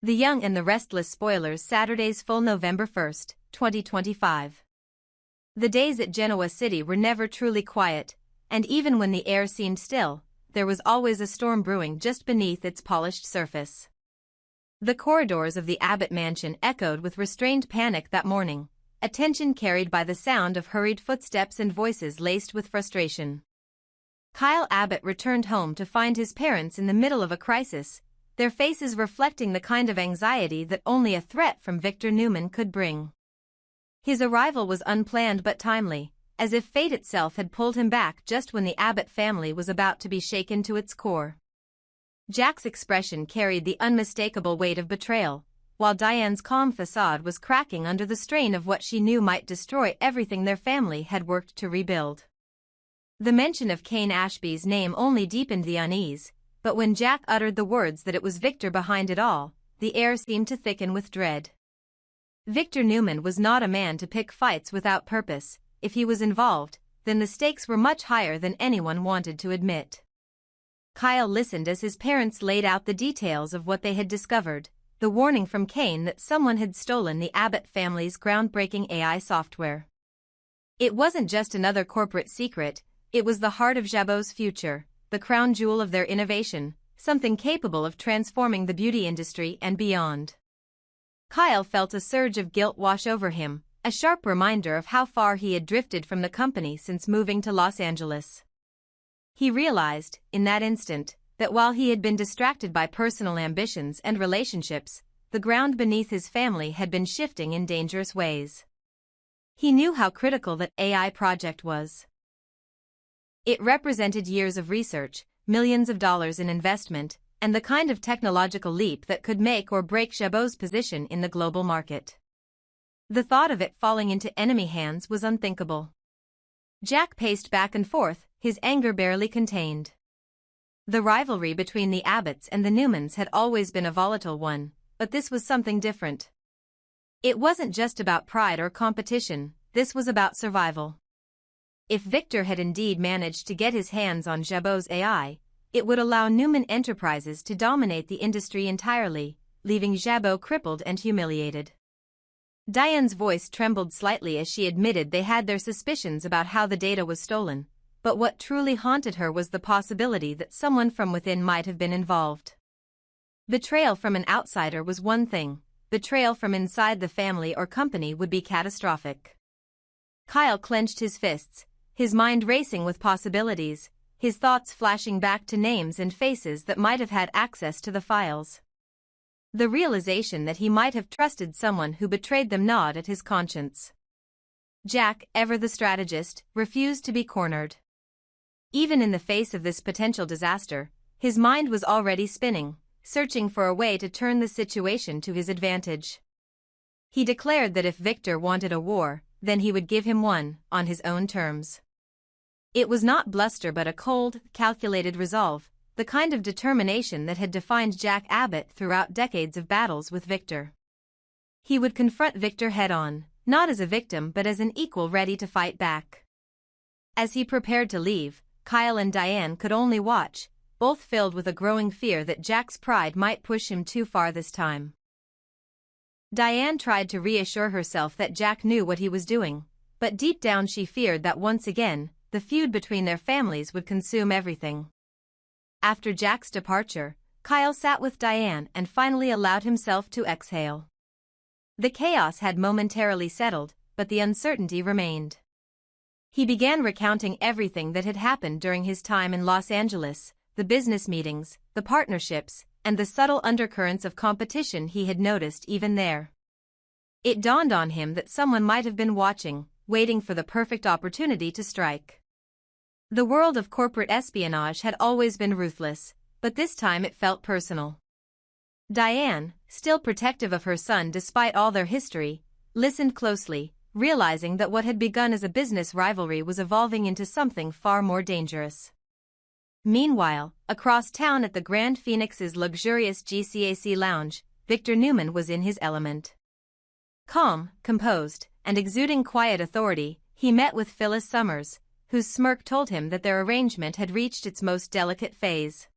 The Young and the Restless spoilers Saturdays full November 1st, 2025. The days at Genoa City were never truly quiet, and even when the air seemed still, there was always a storm brewing just beneath its polished surface. The corridors of the Abbott mansion echoed with restrained panic that morning, a tension carried by the sound of hurried footsteps and voices laced with frustration. Kyle Abbott returned home to find his parents in the middle of a crisis, their faces reflecting the kind of anxiety that only a threat from Victor Newman could bring. His arrival was unplanned but timely, as if fate itself had pulled him back just when the Abbott family was about to be shaken to its core. Jack's expression carried the unmistakable weight of betrayal, while Diane's calm facade was cracking under the strain of what she knew might destroy everything their family had worked to rebuild. The mention of Kane Ashby's name only deepened the unease, but when Jack uttered the words that it was Victor behind it all, the air seemed to thicken with dread. Victor Newman was not a man to pick fights without purpose. If he was involved, then the stakes were much higher than anyone wanted to admit. Kyle listened as his parents laid out the details of what they had discovered, the warning from Kane that someone had stolen the Abbott family's groundbreaking AI software. It wasn't just another corporate secret, it was the heart of Jabot's future, the crown jewel of their innovation, something capable of transforming the beauty industry and beyond. Kyle felt a surge of guilt wash over him, a sharp reminder of how far he had drifted from the company since moving to Los Angeles. He realized, in that instant, that while he had been distracted by personal ambitions and relationships, the ground beneath his family had been shifting in dangerous ways. He knew how critical that AI project was. It represented years of research, millions of dollars in investment, and the kind of technological leap that could make or break Jabot's position in the global market. The thought of it falling into enemy hands was unthinkable. Jack paced back and forth, his anger barely contained. The rivalry between the Abbotts and the Newmans had always been a volatile one, but this was something different. It wasn't just about pride or competition, this was about survival. If Victor had indeed managed to get his hands on Jabot's AI, it would allow Newman Enterprises to dominate the industry entirely, leaving Jabot crippled and humiliated. Diane's voice trembled slightly as she admitted they had their suspicions about how the data was stolen, but what truly haunted her was the possibility that someone from within might have been involved. Betrayal from an outsider was one thing, betrayal from inside the family or company would be catastrophic. Kyle clenched his fists, his mind racing with possibilities, his thoughts flashing back to names and faces that might have had access to the files. The realization that he might have trusted someone who betrayed them gnawed at his conscience. Jack, ever the strategist, refused to be cornered. Even in the face of this potential disaster, his mind was already spinning, searching for a way to turn the situation to his advantage. He declared that if Victor wanted a war, then he would give him one, on his own terms. It was not bluster but a cold, calculated resolve, the kind of determination that had defined Jack Abbott throughout decades of battles with Victor. He would confront Victor head-on, not as a victim but as an equal ready to fight back. As he prepared to leave, Kyle and Diane could only watch, both filled with a growing fear that Jack's pride might push him too far this time. Diane tried to reassure herself that Jack knew what he was doing, but deep down she feared that once again, the feud between their families would consume everything. After Jack's departure, Kyle sat with Diane and finally allowed himself to exhale. The chaos had momentarily settled, but the uncertainty remained. He began recounting everything that had happened during his time in Los Angeles, the business meetings, the partnerships, and the subtle undercurrents of competition he had noticed even there. It dawned on him that someone might have been watching, waiting for the perfect opportunity to strike. The world of corporate espionage had always been ruthless, but this time it felt personal. Diane, still protective of her son despite all their history, listened closely, realizing that what had begun as a business rivalry was evolving into something far more dangerous. Meanwhile, across town at the Grand Phoenix's luxurious GCAC lounge, Victor Newman was in his element. Calm, composed, and exuding quiet authority, he met with Phyllis Summers, whose smirk told him that their arrangement had reached its most delicate phase.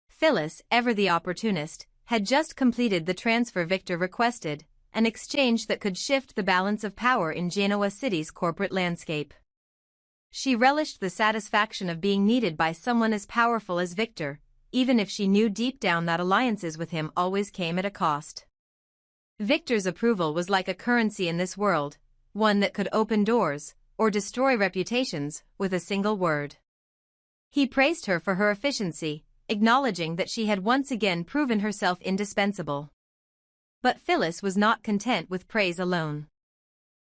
Phyllis, ever the opportunist, had just completed the transfer Victor requested, an exchange that could shift the balance of power in Genoa City's corporate landscape. She relished the satisfaction of being needed by someone as powerful as Victor, even if she knew deep down that alliances with him always came at a cost. Victor's approval was like a currency in this world, one that could open doors, or destroy reputations, with a single word. He praised her for her efficiency, acknowledging that she had once again proven herself indispensable. But Phyllis was not content with praise alone.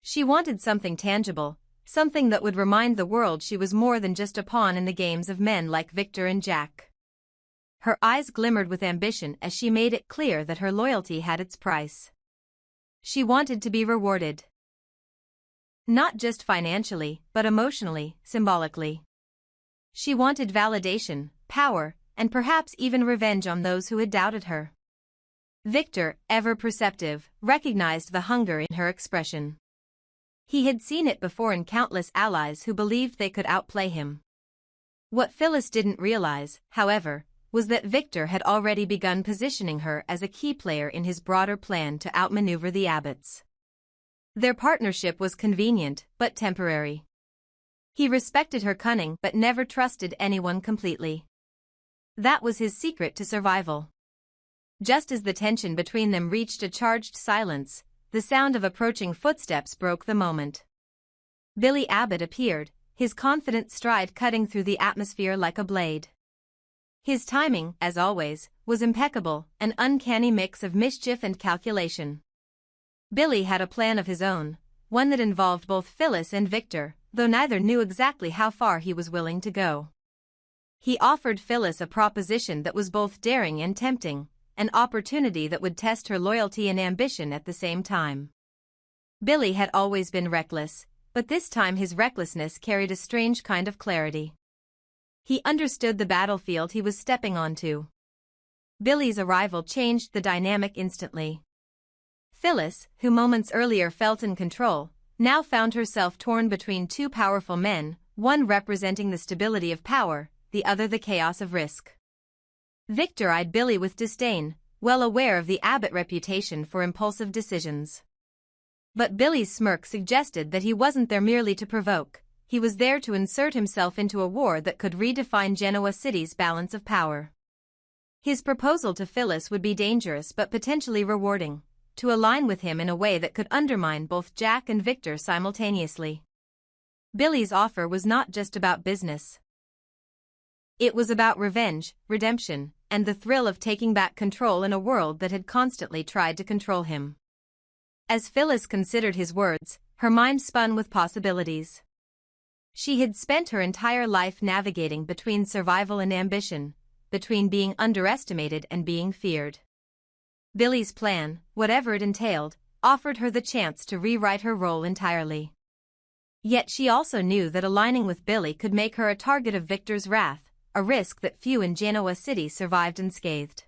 She wanted something tangible, something that would remind the world she was more than just a pawn in the games of men like Victor and Jack. Her eyes glimmered with ambition as she made it clear that her loyalty had its price. She wanted to be rewarded. Not just financially, but emotionally, symbolically. She wanted validation, power, and perhaps even revenge on those who had doubted her. Victor, ever perceptive, recognized the hunger in her expression. He had seen it before in countless allies who believed they could outplay him. What Phyllis didn't realize, however, was that Victor had already begun positioning her as a key player in his broader plan to outmaneuver the Abbotts. Their partnership was convenient, but temporary. He respected her cunning but never trusted anyone completely. That was his secret to survival. Just as the tension between them reached a charged silence, the sound of approaching footsteps broke the moment. Billy Abbott appeared, his confident stride cutting through the atmosphere like a blade. His timing, as always, was impeccable, an uncanny mix of mischief and calculation. Billy had a plan of his own, one that involved both Phyllis and Victor, though neither knew exactly how far he was willing to go. He offered Phyllis a proposition that was both daring and tempting, an opportunity that would test her loyalty and ambition at the same time. Billy had always been reckless, but this time his recklessness carried a strange kind of clarity. He understood the battlefield he was stepping onto. Billy's arrival changed the dynamic instantly. Phyllis, who moments earlier felt in control, now found herself torn between two powerful men, one representing the stability of power, the other the chaos of risk. Victor eyed Billy with disdain, well aware of the Abbott reputation for impulsive decisions. But Billy's smirk suggested that he wasn't there merely to provoke, he was there to insert himself into a war that could redefine Genoa City's balance of power. His proposal to Phyllis would be dangerous but potentially rewarding, to align with him in a way that could undermine both Jack and Victor simultaneously. Billy's offer was not just about business. It was about revenge, redemption, and the thrill of taking back control in a world that had constantly tried to control him. As Phyllis considered his words, her mind spun with possibilities. She had spent her entire life navigating between survival and ambition, between being underestimated and being feared. Billy's plan, whatever it entailed, offered her the chance to rewrite her role entirely. Yet she also knew that aligning with Billy could make her a target of Victor's wrath, a risk that few in Genoa City survived unscathed.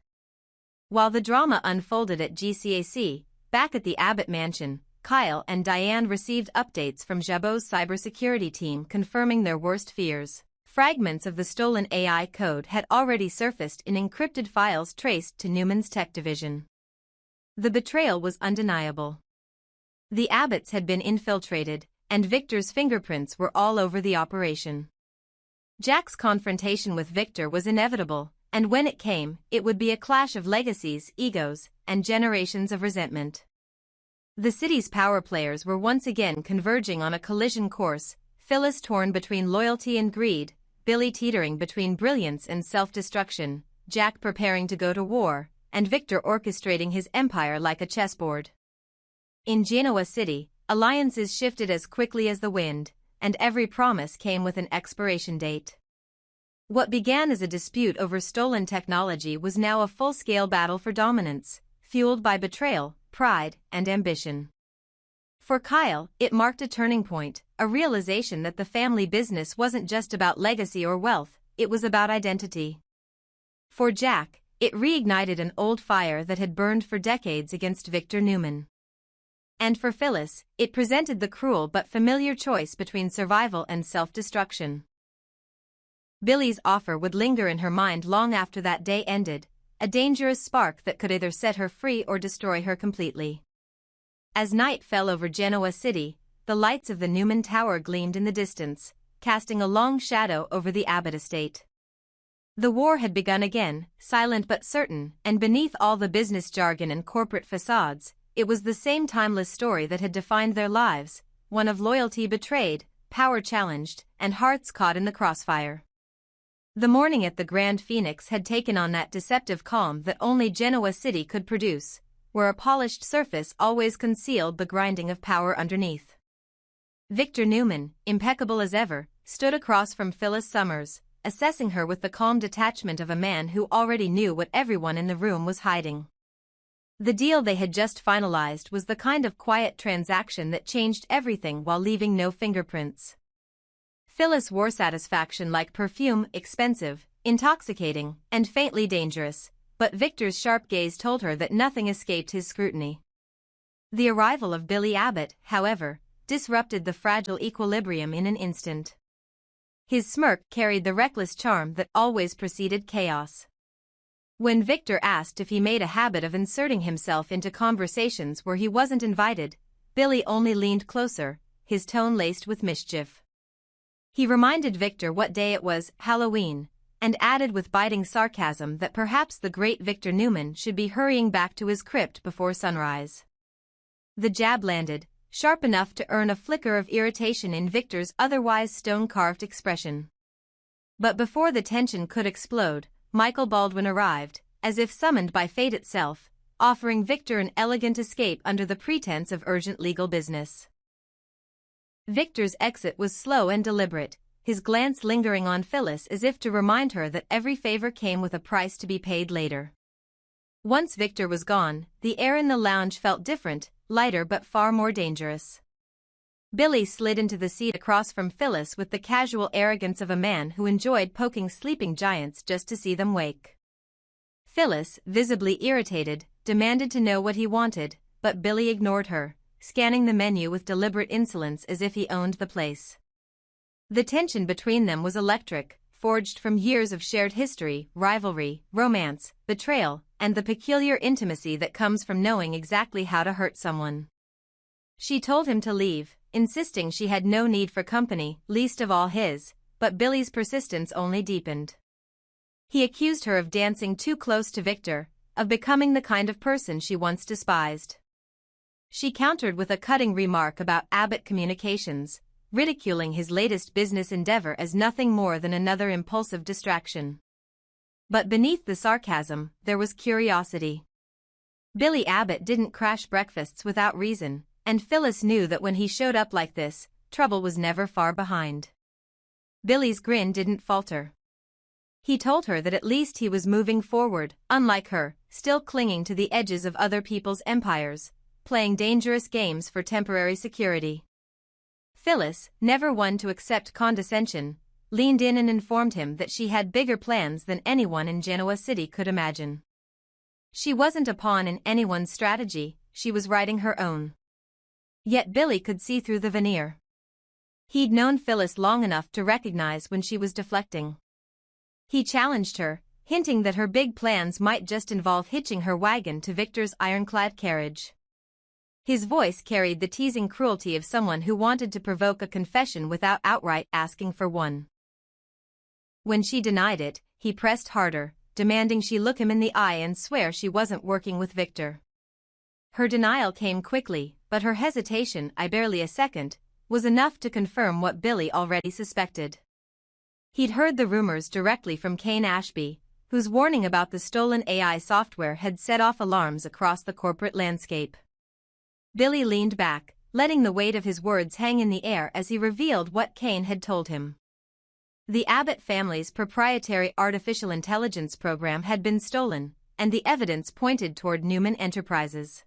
While the drama unfolded at GCAC, back at the Abbott mansion, Kyle and Diane received updates from Jabot's cybersecurity team confirming their worst fears. Fragments of the stolen AI code had already surfaced in encrypted files traced to Newman's tech division. The betrayal was undeniable. The Abbotts had been infiltrated, and Victor's fingerprints were all over the operation. Jack's confrontation with Victor was inevitable, and when it came, it would be a clash of legacies, egos, and generations of resentment. The city's power players were once again converging on a collision course, Phyllis torn between loyalty and greed, Billy teetering between brilliance and self-destruction, Jack preparing to go to war, and Victor orchestrating his empire like a chessboard. In Genoa City, alliances shifted as quickly as the wind, and every promise came with an expiration date. What began as a dispute over stolen technology was now a full-scale battle for dominance, fueled by betrayal, pride, and ambition. For Kyle, it marked a turning point, a realization that the family business wasn't just about legacy or wealth, it was about identity. For Jack, it reignited an old fire that had burned for decades against Victor Newman. And for Phyllis, it presented the cruel but familiar choice between survival and self-destruction. Billy's offer would linger in her mind long after that day ended, a dangerous spark that could either set her free or destroy her completely. As night fell over Genoa City, the lights of the Newman Tower gleamed in the distance, casting a long shadow over the Abbott estate. The war had begun again, silent but certain, and beneath all the business jargon and corporate facades, it was the same timeless story that had defined their lives, one of loyalty betrayed, power challenged, and hearts caught in the crossfire. The morning at the Grand Phoenix had taken on that deceptive calm that only Genoa City could produce, where a polished surface always concealed the grinding of power underneath. Victor Newman, impeccable as ever, stood across from Phyllis Summers, assessing her with the calm detachment of a man who already knew what everyone in the room was hiding. The deal they had just finalized was the kind of quiet transaction that changed everything while leaving no fingerprints. Phyllis wore satisfaction like perfume, expensive, intoxicating, and faintly dangerous, but Victor's sharp gaze told her that nothing escaped his scrutiny. The arrival of Billy Abbott, however, disrupted the fragile equilibrium in an instant. His smirk carried the reckless charm that always preceded chaos. When Victor asked if he made a habit of inserting himself into conversations where he wasn't invited, Billy only leaned closer, his tone laced with mischief. He reminded Victor what day it was, Halloween, and added with biting sarcasm that perhaps the great Victor Newman should be hurrying back to his crypt before sunrise. The jab landed, sharp enough to earn a flicker of irritation in Victor's otherwise stone-carved expression. But before the tension could explode, Michael Baldwin arrived, as if summoned by fate itself, offering Victor an elegant escape under the pretense of urgent legal business. Victor's exit was slow and deliberate, his glance lingering on Phyllis as if to remind her that every favor came with a price to be paid later. Once Victor was gone, the air in the lounge felt different, lighter but far more dangerous. Billy slid into the seat across from Phyllis with the casual arrogance of a man who enjoyed poking sleeping giants just to see them wake. Phyllis, visibly irritated, demanded to know what he wanted, but Billy ignored her, scanning the menu with deliberate insolence as if he owned the place. The tension between them was electric, forged from years of shared history, rivalry, romance, betrayal, and the peculiar intimacy that comes from knowing exactly how to hurt someone. She told him to leave, insisting she had no need for company, least of all his, but Billy's persistence only deepened. He accused her of dancing too close to Victor, of becoming the kind of person she once despised. She countered with a cutting remark about Abbott Communications, ridiculing his latest business endeavor as nothing more than another impulsive distraction. But beneath the sarcasm, there was curiosity. Billy Abbott didn't crash breakfasts without reason, and Phyllis knew that when he showed up like this, trouble was never far behind. Billy's grin didn't falter. He told her that at least he was moving forward, unlike her, still clinging to the edges of other people's empires, playing dangerous games for temporary security. Phyllis, never one to accept condescension, leaned in and informed him that she had bigger plans than anyone in Genoa City could imagine. She wasn't a pawn in anyone's strategy, she was writing her own. Yet Billy could see through the veneer. He'd known Phyllis long enough to recognize when she was deflecting. He challenged her, hinting that her big plans might just involve hitching her wagon to Victor's ironclad carriage. His voice carried the teasing cruelty of someone who wanted to provoke a confession without outright asking for one. When she denied it, he pressed harder, demanding she look him in the eye and swear she wasn't working with Victor. Her denial came quickly, but her hesitation, barely a second, was enough to confirm what Billy already suspected. He'd heard the rumors directly from Kane Ashby, whose warning about the stolen AI software had set off alarms across the corporate landscape. Billy leaned back, letting the weight of his words hang in the air as he revealed what Kane had told him. The Abbott family's proprietary artificial intelligence program had been stolen, and the evidence pointed toward Newman Enterprises.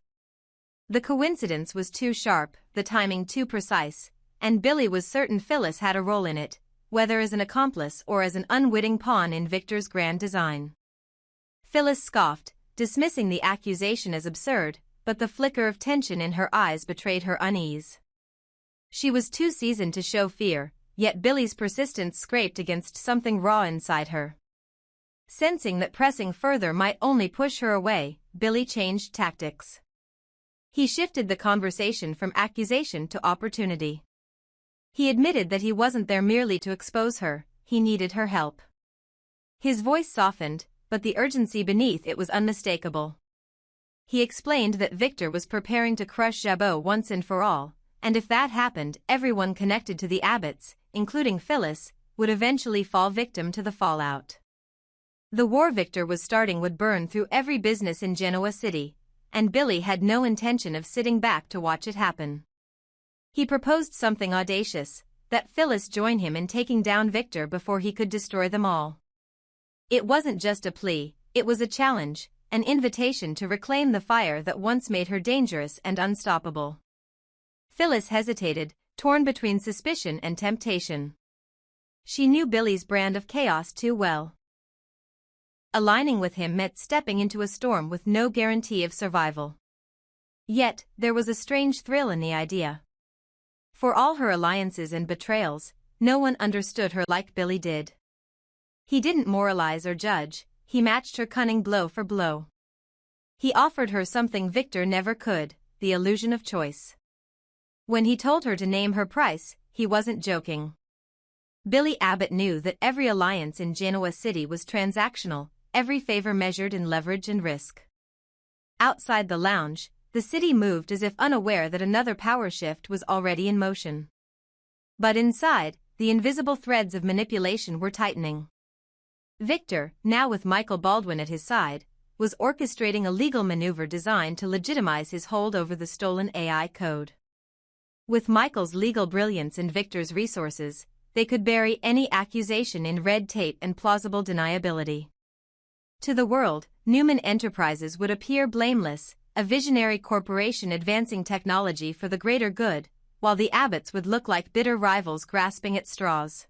The coincidence was too sharp, the timing too precise, and Billy was certain Phyllis had a role in it, whether as an accomplice or as an unwitting pawn in Victor's grand design. Phyllis scoffed, dismissing the accusation as absurd, but the flicker of tension in her eyes betrayed her unease. She was too seasoned to show fear, yet Billy's persistence scraped against something raw inside her. Sensing that pressing further might only push her away, Billy changed tactics. He shifted the conversation from accusation to opportunity. He admitted that he wasn't there merely to expose her, he needed her help. His voice softened, but the urgency beneath it was unmistakable. He explained that Victor was preparing to crush Jabot once and for all, and if that happened, everyone connected to the Abbotts, including Phyllis, would eventually fall victim to the fallout. The war Victor was starting would burn through every business in Genoa City, and Billy had no intention of sitting back to watch it happen. He proposed something audacious, that Phyllis join him in taking down Victor before he could destroy them all. It wasn't just a plea, it was a challenge, an invitation to reclaim the fire that once made her dangerous and unstoppable. Phyllis hesitated, torn between suspicion and temptation. She knew Billy's brand of chaos too well. Aligning with him meant stepping into a storm with no guarantee of survival. Yet, there was a strange thrill in the idea. For all her alliances and betrayals, no one understood her like Billy did. He didn't moralize or judge, he matched her cunning blow for blow. He offered her something Victor never could, the illusion of choice. When he told her to name her price, he wasn't joking. Billy Abbott knew that every alliance in Genoa City was transactional, every favor measured in leverage and risk. Outside the lounge, the city moved as if unaware that another power shift was already in motion. But inside, the invisible threads of manipulation were tightening. Victor, now with Michael Baldwin at his side, was orchestrating a legal maneuver designed to legitimize his hold over the stolen AI code. With Michael's legal brilliance and Victor's resources, they could bury any accusation in red tape and plausible deniability. To the world, Newman Enterprises would appear blameless, a visionary corporation advancing technology for the greater good, while the Abbotts would look like bitter rivals grasping at straws.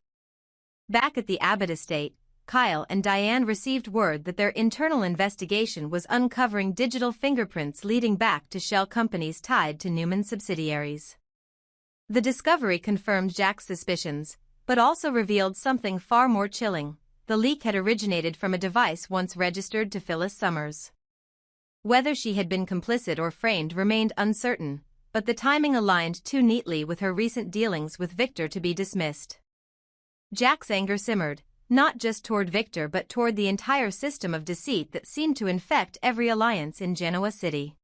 Back at the Abbott estate, Kyle and Diane received word that their internal investigation was uncovering digital fingerprints leading back to shell companies tied to Newman subsidiaries. The discovery confirmed Jack's suspicions, but also revealed something far more chilling. The leak had originated from a device once registered to Phyllis Summers. Whether she had been complicit or framed remained uncertain, but the timing aligned too neatly with her recent dealings with Victor to be dismissed. Jack's anger simmered, not just toward Victor but toward the entire system of deceit that seemed to infect every alliance in Genoa City.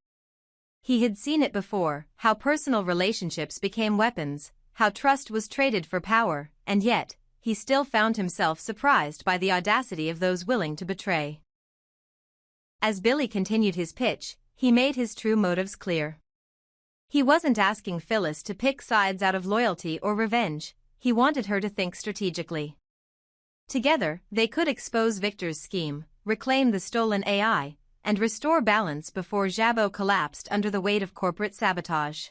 He had seen it before, how personal relationships became weapons, how trust was traded for power, and yet, he still found himself surprised by the audacity of those willing to betray. As Billy continued his pitch, he made his true motives clear. He wasn't asking Phyllis to pick sides out of loyalty or revenge, he wanted her to think strategically. Together, they could expose Victor's scheme, reclaim the stolen AI, and restore balance before Jabot collapsed under the weight of corporate sabotage.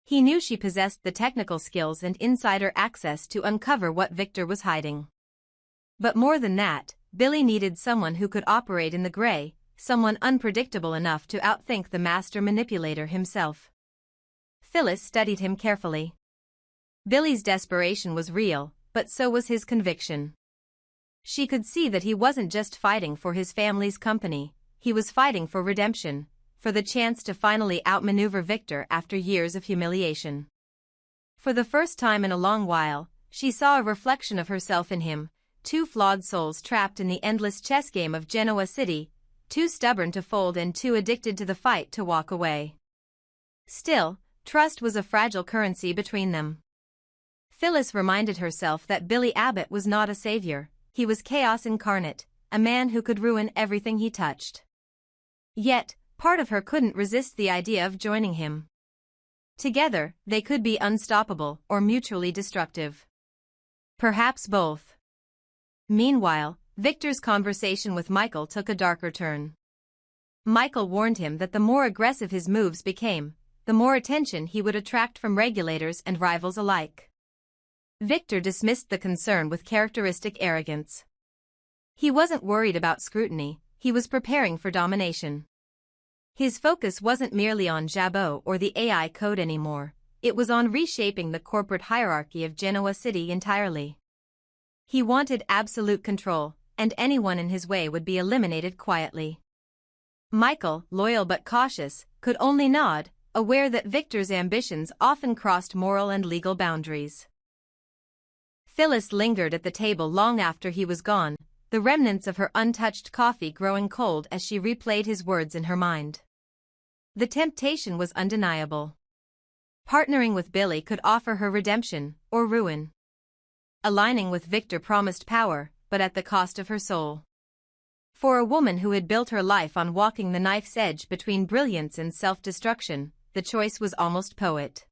He knew she possessed the technical skills and insider access to uncover what Victor was hiding. But more than that, Billy needed someone who could operate in the gray, someone unpredictable enough to outthink the master manipulator himself. Phyllis studied him carefully. Billy's desperation was real, but so was his conviction. She could see that he wasn't just fighting for his family's company, he was fighting for redemption, for the chance to finally outmaneuver Victor after years of humiliation. For the first time in a long while, she saw a reflection of herself in him, two flawed souls trapped in the endless chess game of Genoa City, too stubborn to fold and too addicted to the fight to walk away. Still, trust was a fragile currency between them. Phyllis reminded herself that Billy Abbott was not a savior, he was chaos incarnate, a man who could ruin everything he touched. Yet, part of her couldn't resist the idea of joining him. Together, they could be unstoppable or mutually destructive. Perhaps both. Meanwhile, Victor's conversation with Michael took a darker turn. Michael warned him that the more aggressive his moves became, the more attention he would attract from regulators and rivals alike. Victor dismissed the concern with characteristic arrogance. He wasn't worried about scrutiny, he was preparing for domination. His focus wasn't merely on Jabot or the AI code anymore, it was on reshaping the corporate hierarchy of Genoa City entirely. He wanted absolute control, and anyone in his way would be eliminated quietly. Michael, loyal but cautious, could only nod, aware that Victor's ambitions often crossed moral and legal boundaries. Phyllis lingered at the table long after he was gone, the remnants of her untouched coffee growing cold as she replayed his words in her mind. The temptation was undeniable. Partnering with Billy could offer her redemption, or ruin. Aligning with Victor promised power, but at the cost of her soul. For a woman who had built her life on walking the knife's edge between brilliance and self-destruction, the choice was almost poetic.